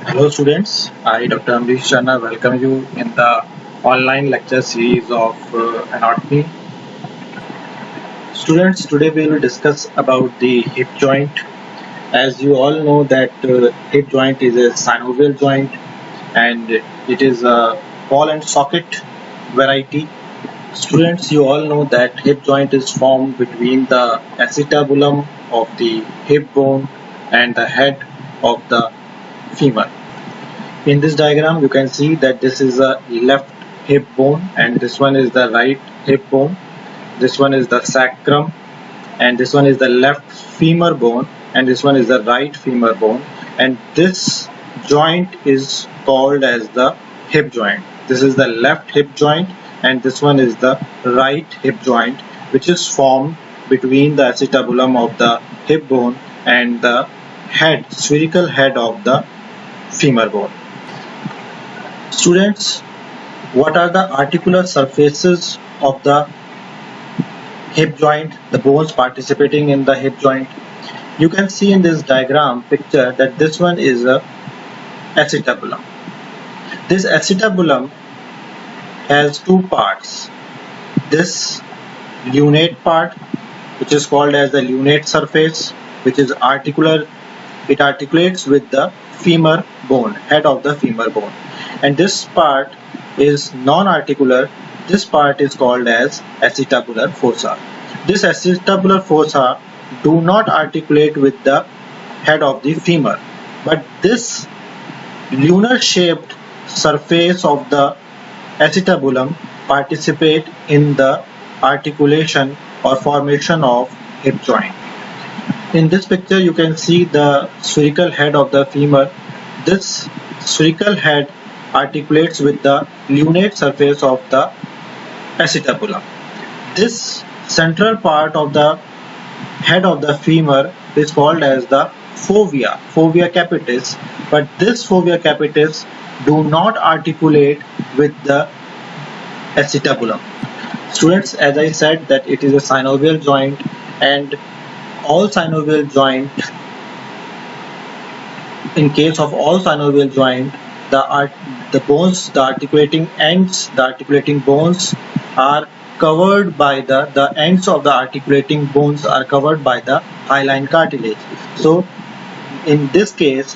Hello students, I Dr. Amrish Chandra welcome you in the online lecture series of anatomy. Students, today we will discuss about the hip joint. As you all know that hip joint is a synovial joint and it is a ball and socket variety. Students, you all know that hip joint is formed between the acetabulum of the hip bone and the head of the femur. In this diagram you can see that this is a left hip bone and this one is the right hip bone. This one is the sacrum and this one is the left femur bone and this one is the right femur bone, and this joint is called as the hip joint. This is the left hip joint and this one is the right hip joint, which is formed between the acetabulum of the hip bone and the head, spherical head of the femur bone. Students, what are the articular surfaces of the hip joint, the bones participating in the hip joint? You can see in this diagram picture that this one is a acetabulum. This acetabulum has two parts. This lunate part, which is called as the lunate surface, which is articular. It articulates with the femur bone, head of the femur bone, and this part is non-articular. This part is called as acetabular fossa. This acetabular fossa do not articulate with the head of the femur, but this lunar shaped surface of the acetabulum participate in the articulation or formation of hip joint. In this picture you can see the spherical head of the femur. This spherical head articulates with the lunate surface of the acetabulum. This central part of the head of the femur is called as the fovea, fovea capitis, but this fovea capitis do not articulate with the acetabulum. Students, as I said that it is a synovial joint, and all synovial joint, in case of all synovial joint, the bones, the articulating ends, the articulating bones are covered by the ends of the articulating bones are covered by the hyaline cartilage. So in this case,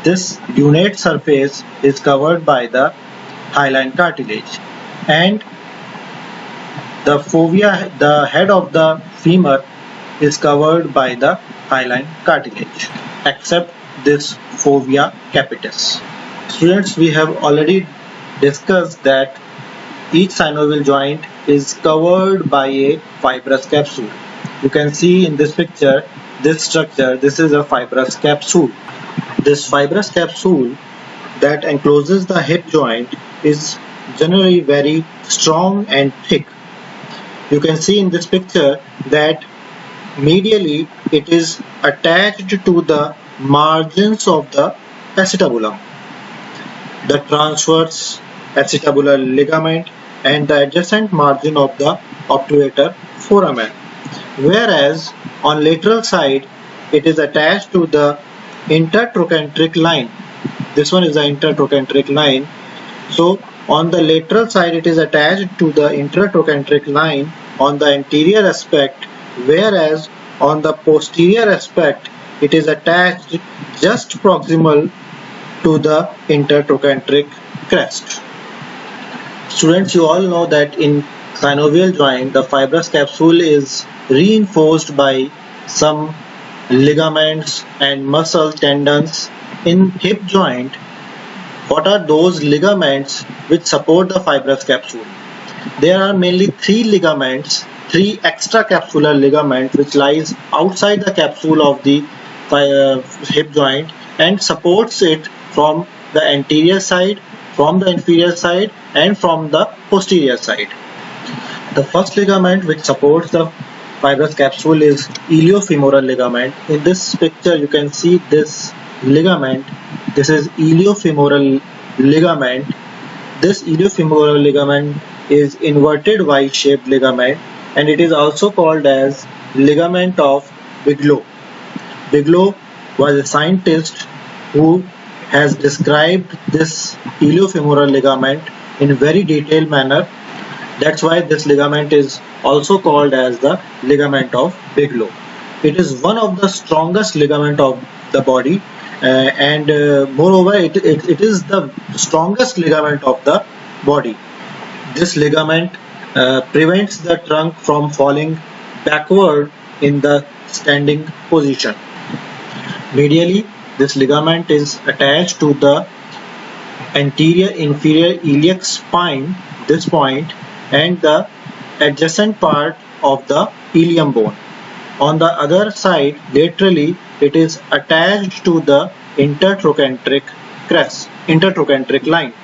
this lunate surface is covered by the hyaline cartilage, and the fovea, the head of the femur, is covered by the hyaline cartilage, except this fovea capitis. Students, we have already discussed that each synovial joint is covered by a fibrous capsule. You can see in this picture, this structure, this is a fibrous capsule. This fibrous capsule that encloses the hip joint is generally very strong and thick. You can see in this picture that medially it is attached to the margins of the acetabulum, the transverse acetabular ligament and the adjacent margin of the obturator foramen, whereas on lateral side it is attached to the intertrochanteric line. This one is the intertrochanteric line. So on the lateral side it is attached to the intertrochanteric line on the anterior aspect, whereas on the posterior aspect it is attached just proximal to the intertrochanteric crest. Students, you all know that in synovial joint the fibrous capsule is reinforced by some ligaments and muscle tendons. In hip joint, what are those ligaments which support the fibrous capsule? There are mainly three ligaments, three extracapsular ligaments which lies outside the capsule of the hip joint and supports it from the anterior side, from the inferior side and from the posterior side. The first ligament which supports the fibrous capsule is iliofemoral ligament. In this picture you can see this ligament. This is iliofemoral ligament. This iliofemoral ligament is inverted Y-shaped ligament, and it is also called as ligament of Bigelow. Bigelow was a scientist who has described this iliofemoral ligament in very detailed manner. That's why this ligament is also called as the ligament of Bigelow. It is one of the strongest ligament of the body, and moreover it is the strongest ligament of the body. This ligament prevents the trunk from falling backward in the standing position. Medially, this ligament is attached to the anterior inferior iliac spine, this point, and the adjacent part of the ilium bone. On the other side, laterally, it is attached to the intertrochanteric crest, intertrochanteric line.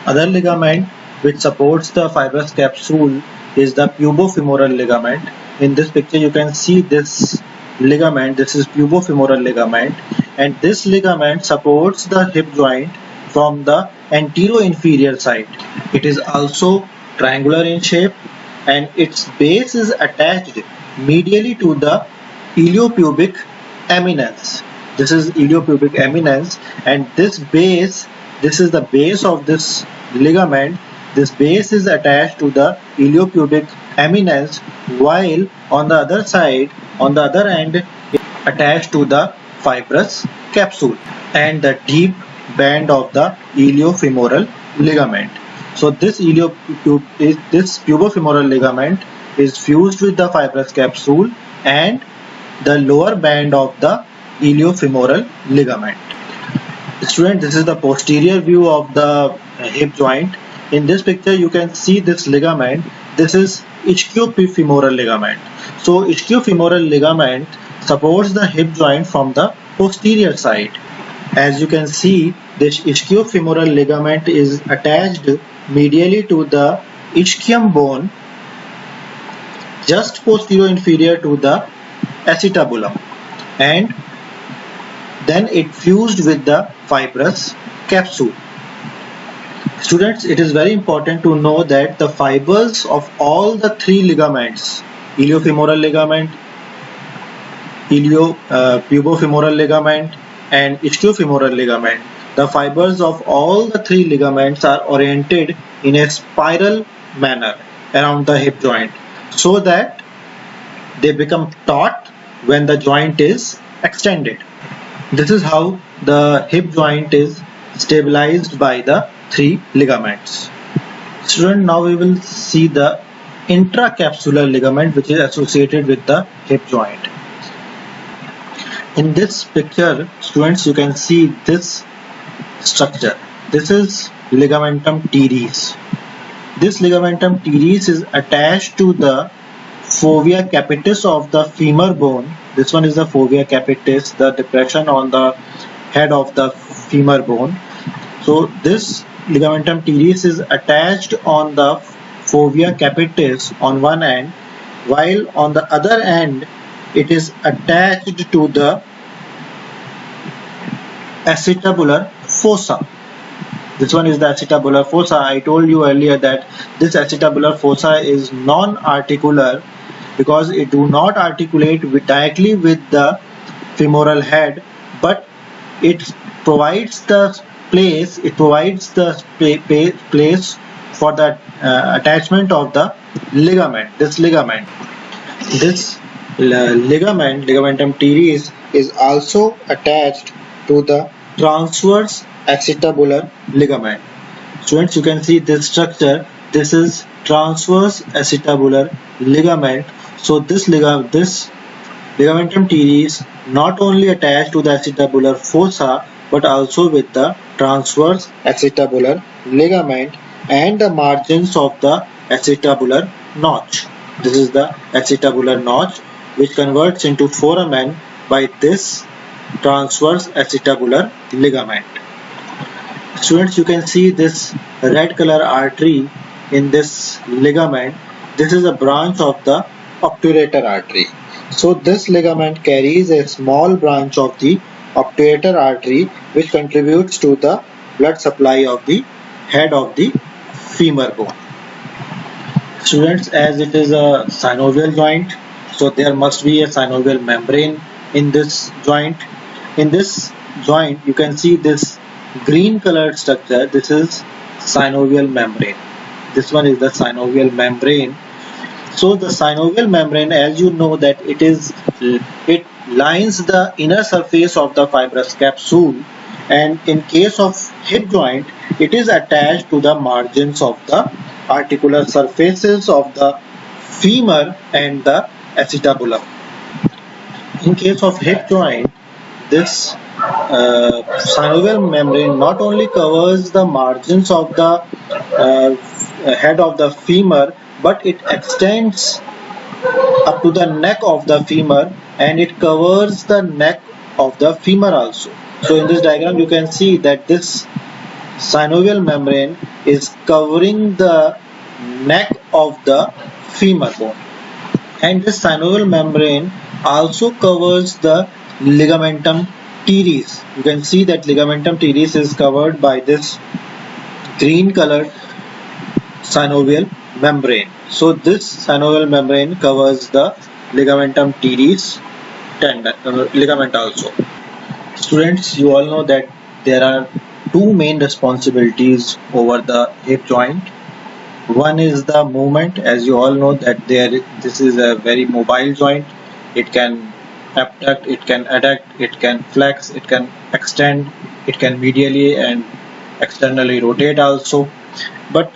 Other ligament which supports the fibrous capsule is the pubofemoral ligament. In this picture you can see this ligament. This is pubofemoral ligament, and this ligament supports the hip joint from the anteroinferior side. It is also triangular in shape, and its base is attached medially to the iliopubic eminence. This is iliopubic eminence, and this is the base of this ligament. This base is attached to the iliopubic eminence, while on the other side, on the other end, it is attached to the fibrous capsule and the deep band of the iliofemoral ligament. So this pubofemoral ligament is fused with the fibrous capsule and the lower band of the iliofemoral ligament. Student, this is the posterior view of the hip joint. In this picture you can see this ligament. This is ischiofemoral ligament. So ischiofemoral ligament supports the hip joint from the posterior side. As you can see, this ischiofemoral ligament is attached medially to the ischium bone, just posterior inferior to the acetabulum, and then it fused with the fibrous capsule. Students, it is very important to know that the fibers of all the three ligaments, iliofemoral ligament, pubofemoral ligament, and ischiofemoral ligament, the fibers of all the three ligaments are oriented in a spiral manner around the hip joint, so that they become taut when the joint is extended. This is how the hip joint is stabilized by the three ligaments. Student, now we will see the intracapsular ligament, which is associated with the hip joint. In this picture, students, you can see this structure. This is ligamentum teres. This ligamentum teres is attached to the fovea capitis of the femur bone. This one is the fovea capitis, the depression on the head of the femur bone. So this ligamentum teres is attached on the fovea capitis on one end, while on the other end it is attached to the acetabular fossa. This one is the acetabular fossa. I told you earlier that this acetabular fossa is non-articular because it do not articulate directly with the femoral head, but it provides the place, for the attachment of the ligament. This ligament, ligamentum teres, is also attached to the transverse acetabular ligament. Students, you can see this structure. This is transverse acetabular ligament. So this ligamentum teres not only attached to the acetabular fossa, but also with the transverse acetabular ligament and the margins of the acetabular notch. This is the acetabular notch, which converts into foramen by this transverse acetabular ligament. Students, you can see this red color artery in this ligament. This is a branch of the obturator artery. So this ligament carries a small branch of the obturator artery, which contributes to the blood supply of the head of the femur bone. Students, as it is a synovial joint, so there must be a synovial membrane in this joint. In this joint, you can see this green colored structure. This is synovial membrane. This one is the synovial membrane. So the synovial membrane, as you know, that it lines the inner surface of the fibrous capsule, and in case of hip joint, it is attached to the margins of the articular surfaces of the femur and the acetabulum. In case of hip joint, this synovial membrane not only covers the margins of the head of the femur, but it extends up to the neck of the femur, and it covers the neck of the femur also. So in this diagram you can see that this synovial membrane is covering the neck of the femur bone, and this synovial membrane also covers the ligamentum teres. You can see that ligamentum teres is covered by this green colored synovial membrane. So this synovial membrane covers the ligamentum teres ligament also. Students, you all know that there are two main responsibilities over the hip joint. One is the movement. As you all know that this is a very mobile joint. It can abduct, it can adduct, it can flex, it can extend, it can medially and externally rotate also. But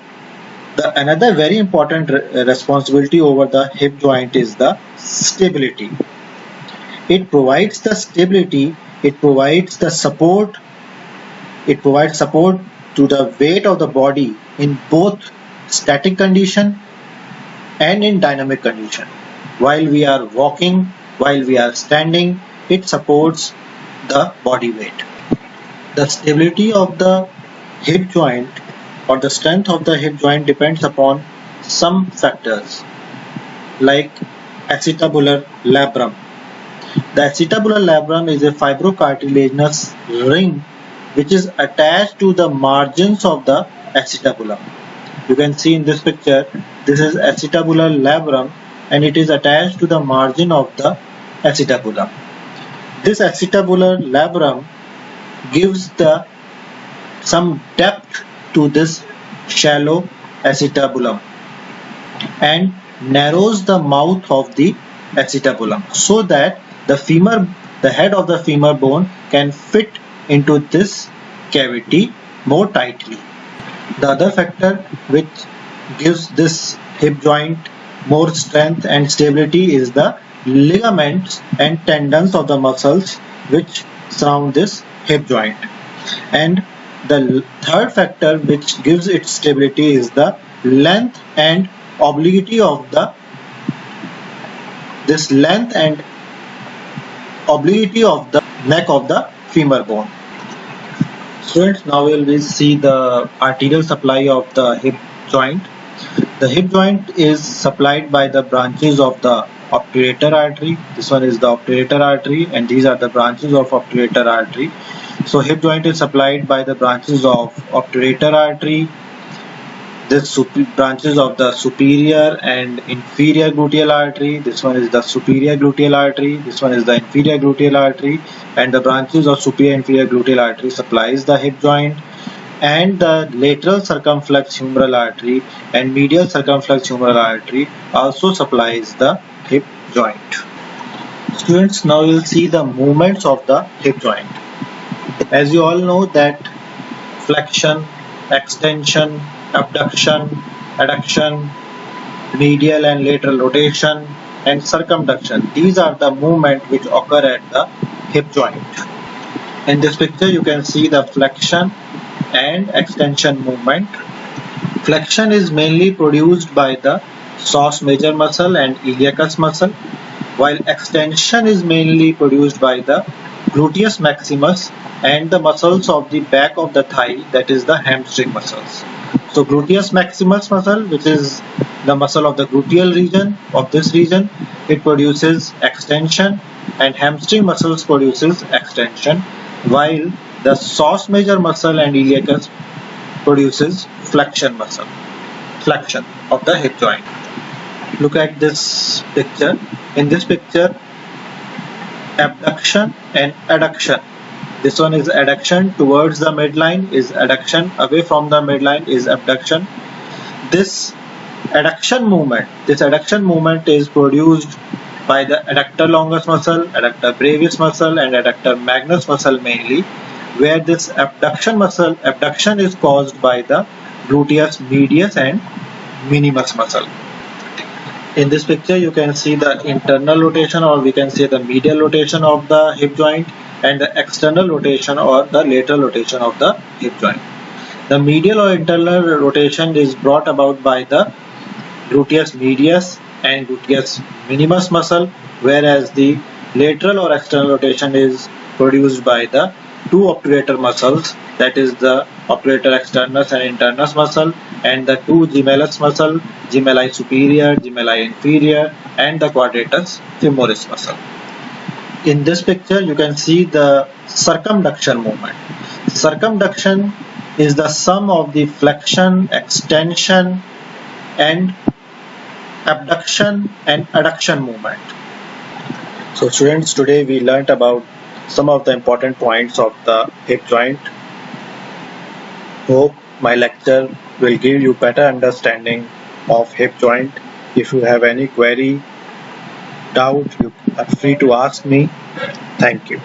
another very important responsibility over the hip joint is the stability. It provides the stability, it provides the support, it provides support to the weight of the body in both static condition and in dynamic condition. While we are walking, while we are standing, it supports the body weight. The stability of the hip joint or the strength of the hip joint depends upon some factors like acetabular labrum. The acetabular labrum is a fibrocartilaginous ring which is attached to the margins of the acetabulum. You can see in this picture, this is acetabular labrum and it is attached to the margin of the acetabulum. This acetabular labrum gives some depth to this shallow acetabulum and narrows the mouth of the acetabulum so that the head of the femur bone can fit into this cavity more tightly. The other factor which gives this hip joint more strength and stability is the ligaments and tendons of the muscles which surround this hip joint. And the third factor which gives it stability is the length and obliquity of the neck of the femur bone. Students, now we will see the arterial supply of the hip joint. The hip joint is supplied by the branches of the obturator artery. This one is the obturator artery and these are the branches of obturator artery. So hip joint is supplied by the branches of obturator artery, this branches of the superior and inferior gluteal artery. This one is the superior gluteal artery, this one is the inferior gluteal artery, and the branches of superior and inferior gluteal artery supplies the hip joint, and the lateral circumflex humeral artery and medial circumflex humeral artery also supplies the hip joint. Students, now you will see the movements of the hip joint. As you all know that flexion, extension, abduction, adduction, medial and lateral rotation and circumduction, these are the movements which occur at the hip joint. In this picture you can see the flexion and extension movement. Flexion is mainly produced by the psoas major muscle and iliacus muscle, while extension is mainly produced by the gluteus maximus and the muscles of the back of the thigh, that is the hamstring muscles. So gluteus maximus muscle, which is the muscle of the gluteal region, of this region, it produces extension, and hamstring muscles produces extension, while the psoas major muscle and iliacus produces flexion muscle, flexion of the hip joint. Look at this picture. In this picture, abduction and adduction, This one is adduction towards the midline is adduction, away from the midline is abduction. This adduction movement is produced by the adductor longus muscle, adductor brevis muscle and adductor magnus muscle mainly, where this abduction is caused by the gluteus medius and minimus muscle. In this picture you can see the internal rotation, or we can say the medial rotation of the hip joint, and the external rotation or the lateral rotation of the hip joint. The medial or internal rotation is brought about by the gluteus medius and gluteus minimus muscle, whereas the lateral or external rotation is produced by the two obturator muscles, that is the obturator externus and internus muscle, and the two gemellus muscle, gemelli superior, gemelli inferior, and the quadratus femoris muscle. In this picture you can see the circumduction movement. Circumduction is the sum of the flexion, extension and abduction and adduction movement. So students, today we learnt about some of the important points of the hip joint. Hope my lecture will give you better understanding of hip joint. If you have any query, doubt, you are free to ask me. Thank you.